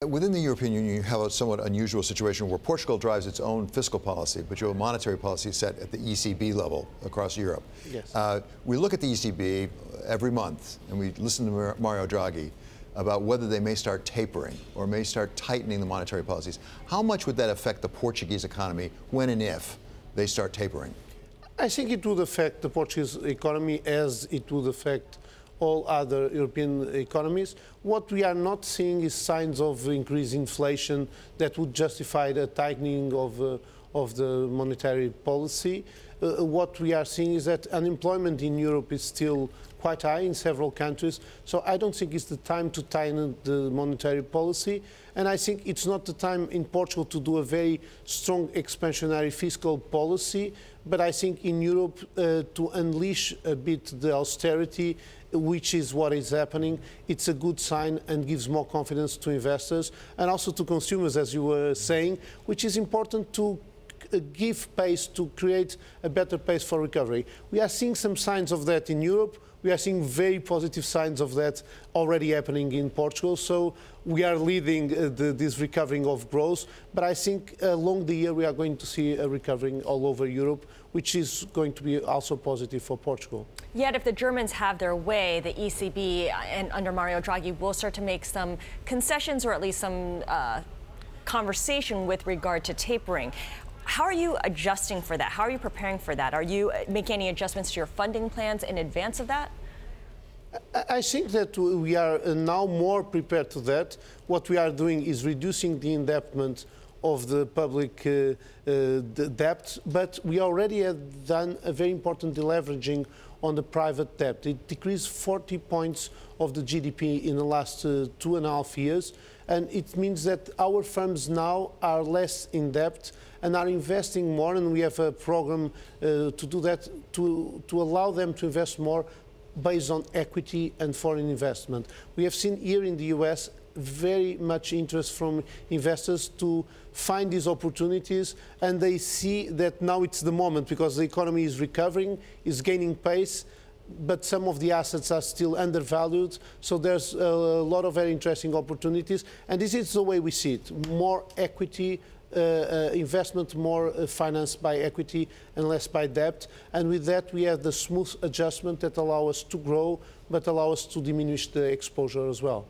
Within the European Union, you have a somewhat unusual situation where Portugal drives its own fiscal policy, but you have a monetary policy set at the ECB level across Europe. Yes. We look at the ECB every month, and we listen to Mario Draghi about whether they may start tapering or may start tightening the monetary policies. How much would that affect the Portuguese economy when and if they start tapering? I think it would affect the Portuguese economy as it would affect all other European economies. What we are not seeing is signs of increased inflation that would justify the tightening of the monetary policy. What we are seeing is that unemployment in Europe is still quite high in several countries, so I don't think it's the time to tighten the monetary policy, and I think it's not the time in Portugal to do a very strong expansionary fiscal policy, but I think in Europe to unleash a bit the austerity, which is what is happening. It's a good sign and gives more confidence to investors and also to consumers, as you were saying, which is important to give pace, to create a better pace for recovery. We are seeing some signs of that in Europe. We are seeing very positive signs of that already happening in Portugal. So we are leading this recovering of growth. But I think along the year we are going to see a recovering all over Europe, which is going to be also positive for Portugal. Yet if the Germans have their way, the ECB and under Mario Draghi will start to make some concessions or at least some conversation with regard to tapering. How are you adjusting for that? How are you preparing for that? Are you making any adjustments to your funding plans in advance of that? I think that we are now more prepared to that. What we are doing is reducing the indebtedness of the public debt, but we already have done a very important deleveraging on the private debt. It decreased 40 points of the GDP in the last 2.5 years, and it means that our firms now are less in debt and are investing more, and we have a program to do that, to allow them to invest more based on equity and foreign investment. We have seen here in the US very much interest from investors to find these opportunities, and they see that now it's the moment because the economy is recovering, is gaining pace, but some of the assets are still undervalued, so there's a lot of very interesting opportunities, and this is the way we see it: more equity investment, more financed by equity and less by debt, and with that we have the smooth adjustment that allow us to grow but allow us to diminish the exposure as well.